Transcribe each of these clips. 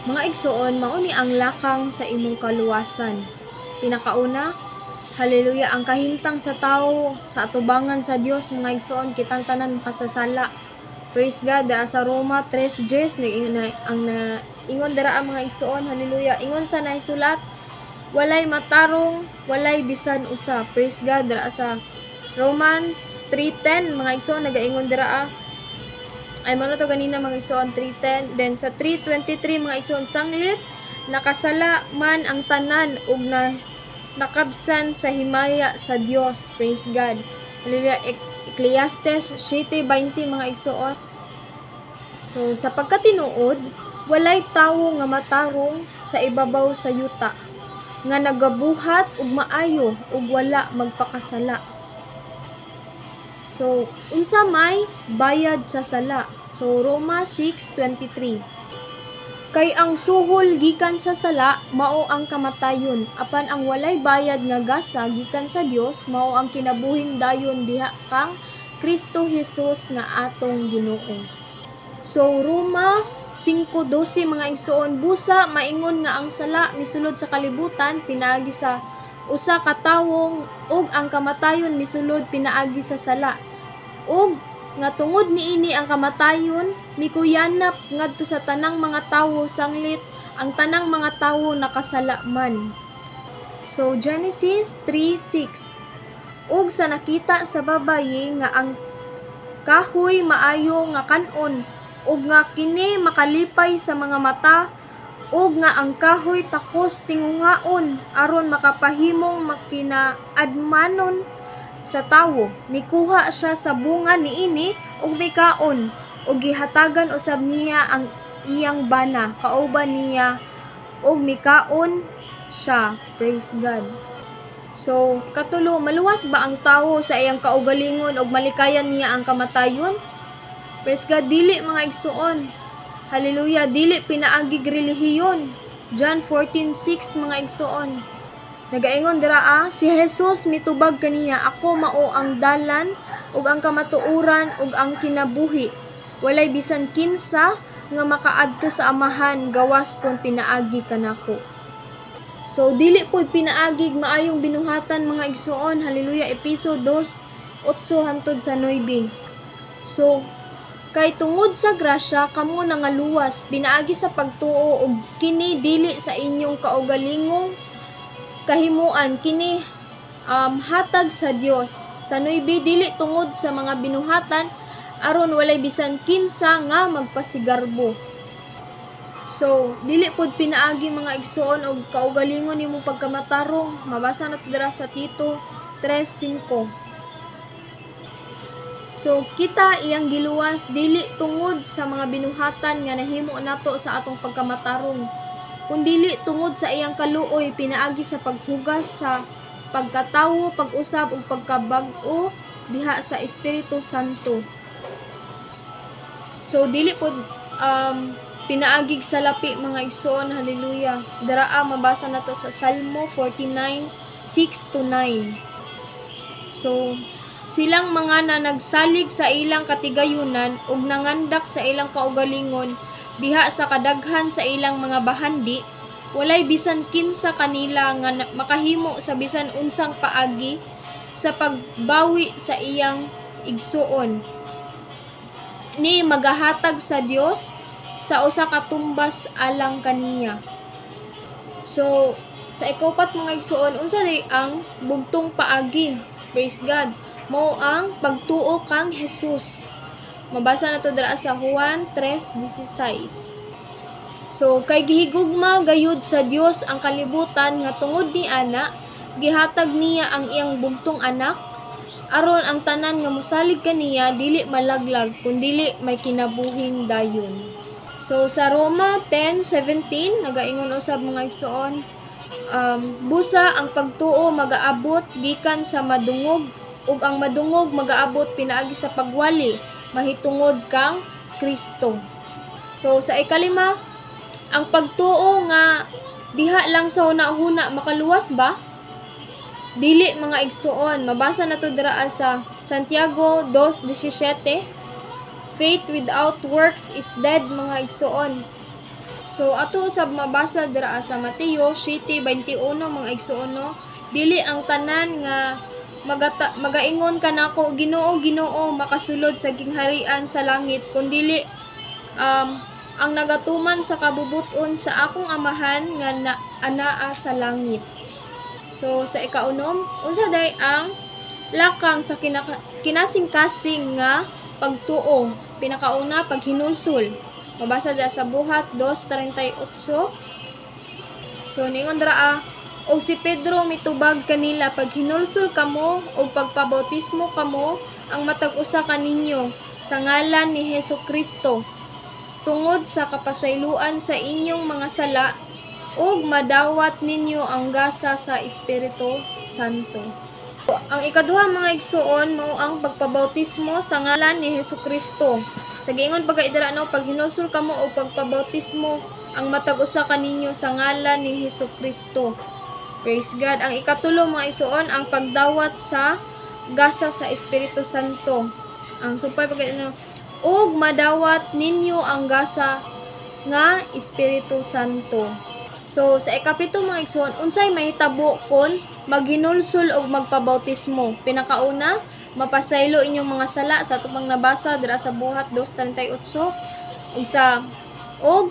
Mga igsoon, mauni ang lakang sa imong kaluwasan. Pinakauna, haleluya, ang kahimtang sa tao sa atubangan sa Dios, mga igsoon, kitang tanan makasasala. Praise God. Dara sa Roma 3:10 ang ingon dara ang mga igsoon, haleluya. Ingon sa naisulat, walay matarong, walay bisan usa. Praise God. Dara sa Romans 3:10 mga igsoon, nagaingon dara ay mano to ganina mga igsoon 3:10. Then sa 3:23 mga igsoon, sanglit nakasala man ang tanan ug nakabsan sa himaya sa Dios. Praise God. Hallelujah. Ecclesiastes 7:20 mga igsoon. So sa pagkatinuod, walay tawo nga matarong sa ibabaw sa yuta nga nagabuhat og maayo ug wala magpakasala. So, unsa may bayad sa sala. So, Roma 6:23. Kay ang suhol gikan sa sala, mao ang kamatayon. Apan ang walay bayad nga gasa gikan sa Dios, mao ang kinabuhing dayon diha kang Kristo Jesus nga atong Ginoo. So, Roma 5:12 mga igsoon, busa maingon nga ang sala misulod sa kalibutan pinaagi sa usa ka tawo ug ang kamatayon misulod pinaagi sa sala. Ug nga tungod niini ang kamatayon mikuyanap ngadto sa tanang mga tawo sanglit ang tanang mga tawo nakasala man. So Genesis 3:6. Ug sa nakita sa babayi nga ang kahoy maayo nga kanon ug nga kini makalipay sa mga mata ug nga ang kahoy takos tingungaon aron makapahimong makinaadmanon sa tawo, mikuha siya sa bunga niini ug mikaon ug gihatagan usab niya ang iyang bana kauban niya ug mikaon siya. Praise God. So katulo, maluwas ba ang tawo sa iyang kaugalingon ug malikayan niya ang kamatayon? Praise God. Dili mga igsoon. Hallelujah. Dili pinaagig relihiyon. John 14:6 mga igsoon. Nagaingon dira si Jesus mitubag kaniya, ako mao ang dalan ug ang kamatuoran ug ang kinabuhi. Walay bisan kinsa nga makaadto sa Amahan gawas kon pinaagi kanako. So dili pud pinaagig maayong binuhatan mga igsoon. Hallelujah. Episo 2:8 hangtod sa 9. So kay tungod sa grasya kamo nangaluwas pinaagi sa pagtuo ug kini dili sa inyong kaugalingong kahimuan, kini hatag sa Dios. Sa 9, dili tungod sa mga binuhatan aron walay bisan kinsa nga magpasigarbo. So dili pud pinaagi mga igsoon og kaugalingon nimo pagkamatarong. Mabasa nato dira sa Tito 3:5. So, kita iyang giluwas dili tungod sa mga binuhatan nga nahimo nato sa atong pagkamatarong, kundili tungod sa iyang kaluoy pinaagi sa paghugas sa pagkatawo, pag-usab ug pagkabag-o diha sa Espiritu Santo. So, dili pod pinaagig sa lapi mga igsoon. Hallelujah. Daraa mabasa nato sa Salmo 49:6-9. So, silang mga nanagsalig sa ilang katigayunan ug nangandak sa ilang kaugalingon diha sa kadaghan sa ilang mga bahandi, walay bisan kinsa kanila nga makahimo sa bisan unsang paagi sa pagbawi sa iyang igsuon. Ni magahatag sa Dios sa usa ka tumbas alang kaniya. So sa ikapat mga igsuon, unsa day ang bugtong paagi? Praise God. Mao ang pagtuo kang Jesus. Mabasa na to dira sa Juan 3:16. So kay gihigugma gayud sa Dios ang kalibutan nga tungod ni ana gihatag niya ang iyang bugtong anak aron ang tanan nga mosalig kaniya dili malaglag kundi may kinabuhing dayon. So sa Roma 10:17 nagaingon usab mga igsoon, busa ang pagtuo magaabot gikan sa madungog ug ang madungog magaabot pinaagi sa pagwali mahitungod kang Kristo. So sa ikalima, ang pagtuo nga diha lang sa hunahuna makaluwas ba? Dili mga igsuon. Mabasa na to dira sa Santiago 2:17. Faith without works is dead mga igsuon. So ato usab mabasa dira sa Mateo 7:21 mga igsoon no, dili ang tanan nga magaingon kanako Ginoo Ginoo makasulod sa gingharian sa langit kundi ang nagatuman sa kabubuton sa akong amahan nga anaa sa langit. So sa ikaunom, unsa day ang lakang sa kinasing-kasing nga pagtuo? Pinakauna paghinulsol. Mabasa da sa Buhat 2:38. So ningon draa og si Pedro mitubag kanila pag hinulsol kamo og pagpabautismo kamo ang matag usa kaninyo sa ngalan ni Hesukristo tungod sa kapasayloan sa inyong mga sala ug madawat ninyo ang gasa sa Espiritu Santo. Ang ikaduha mga igsoon mao ang pagpabautismo sa ngalan ni Hesukristo. Sa giingon pagkaidara no, pag hinulsol kamo o pagpabautismo ang matag usa kaninyo sa ngalan ni Hesukristo. Praise God. Ang ikatulo mga igsoon ang pagdawat sa gasa sa Espiritu Santo. Ang supay pagkaidara no, ug madawat ninyo ang gasa nga Espiritu Santo. So sa ikapito mga igsoon, unsay mahitabo kon maghinulsol og magpabautismo? Pinakauna, mapasaylo inyong mga sala sa tupang nabasa dira sa Buhat 2:38 og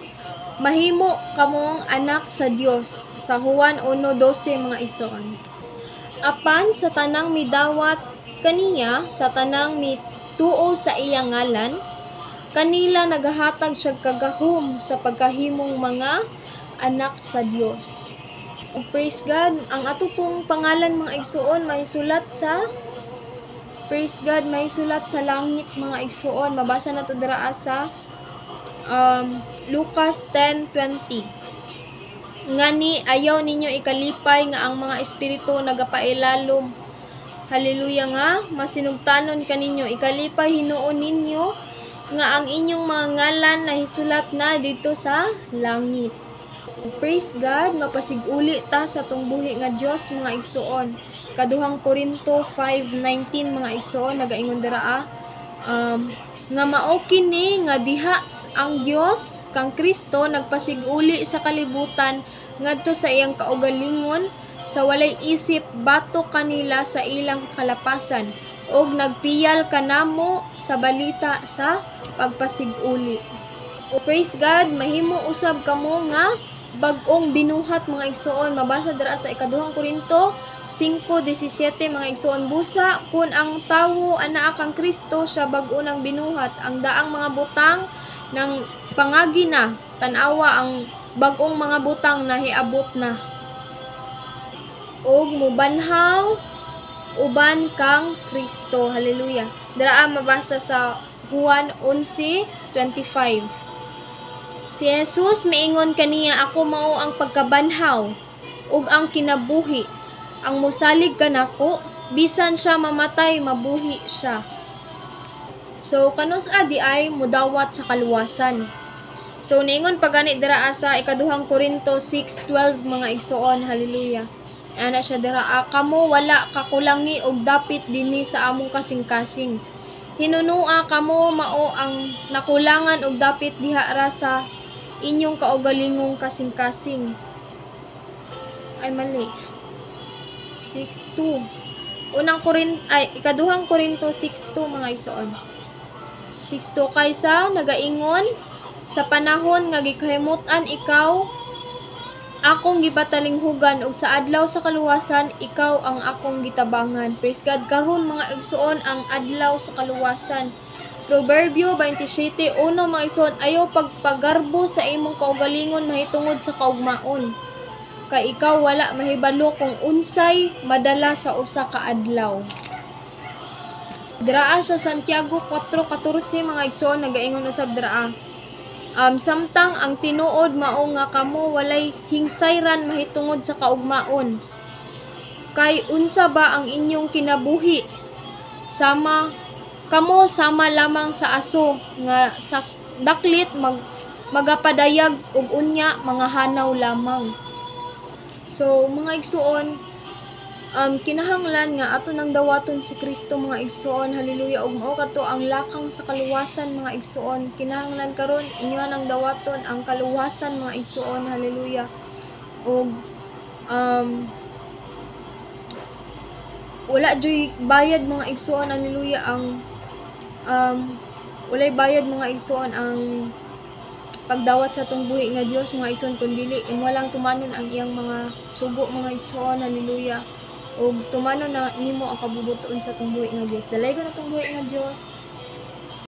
mahimo kamong anak sa Dios sa Juan 1:12 mga igsoon. Apan sa tanang midawat kaniya, sa tanang mituo sa iyang ngalan, kanila nagahatag siya kagahom sa pagkahimong mga anak sa Dios. Praise God, ang ato pong pangalan mga igsoon mahisulat sa Praise God, mahisulat sa langit mga igsoon. Mabasa na to dira sa Lucas 10:20. Ngani ayaw ninyo ikalipay nga ang mga espiritu nagapailalom. Hallelujah nga masinugtanon kaninyo ikalipay hinuon ninyo nga ang inyong mga ngalan nahisulat na dito sa langit. Praise God, mapasiguli ta sa tong buhi nga Dios mga igsoon. Kaduhang Korinto 5:19 mga igsoon nagaingon dira nga mao kini nga diha ang Dios kang Kristo nagpasiguli sa kalibutan ngadto sa iyang kaugalingon sa walay isip batok kanila sa ilang kalapasan og nagpiyal kanamo sa balita sa pagpasiguli. Praise God, mahimo usab kamo nga bag-ong binuhat mga igsoon. Mabasa dira sa ikaduhang Korinto 5:17 mga igsoon, busa kun ang tawo anaa kang Kristo siya bag-o nang binuhat, ang daang mga butang ng pangagi na tan-awa ang bag-ong mga butang na hiabot na og mubanhaw uban kang Kristo. Hallelujah. Dira mabasa sa Juan 11:25. Si Jesus miingon kaniya, ako mao ang pagkabanhaw ug ang kinabuhi. Ang mosalig kanako bisan siya mamatay mabuhi siya. So kanus di ay mudawat sa kaluwasan. So niingon pagani dira sa ikaduhang Korinto 6:12 mga igsoon. Hallelujah. Ana siya dira, kamo wala kakulangi og dapit dinhi sa among kasing-kasing. Hinunua kamo mao ang nakulangan og dapit diha ra sa inyong kaugalingong kasing-kasing. Ay mali. 6:2. Ikaduhang Korinto 6:2 mga igsoon. 6:2 kaysa nagaingon sa panahon nga gikahimutan ikaw akong gipatalinghugan ug sa adlaw sa kaluwasan ikaw ang akong gitabangan. Praise God. Karon mga igsoon ang adlaw sa kaluwasan. Proverbio 27:1 mga igsoon, ayaw pagpagarbo sa imong kaugalingon mahitungod sa kaugmaon. Kay ikaw wala mahibalo kung unsay madala sa usa ka adlaw. Draa sa Santiago 4:14 mga igsoon nagaingon usab draa. Samtang ang tinuod mao nga kamo walay hingsayran mahitungod sa kaugmaon. Kay unsa ba ang inyong kinabuhi? Kamo sama lamang sa aso nga sa daklit magapadayag ug unya mga hanaw lamang. So mga igsuon, kinahanglan nga ato nang dawaton si Kristo mga igsoon, haleluya, ug mao kadto ang lakang sa kaluwasan mga igsoon. Kinahanglan karon inyo nang dawaton ang kaluwasan mga igsoon, haleluya. Ug wala joy bayad mga igsoon, haleluya, ang walay bayad mga igsoon ang pagdawat sa atong buhi nga Dios mga igsoon, kundi imo lang tumanon ang iyang mga sugo mga igsoon, haleluya. Ug tumanon na nimo ang kabubuton sa atong buhi nga Dios. Dalaygon atong buhi nga Dios.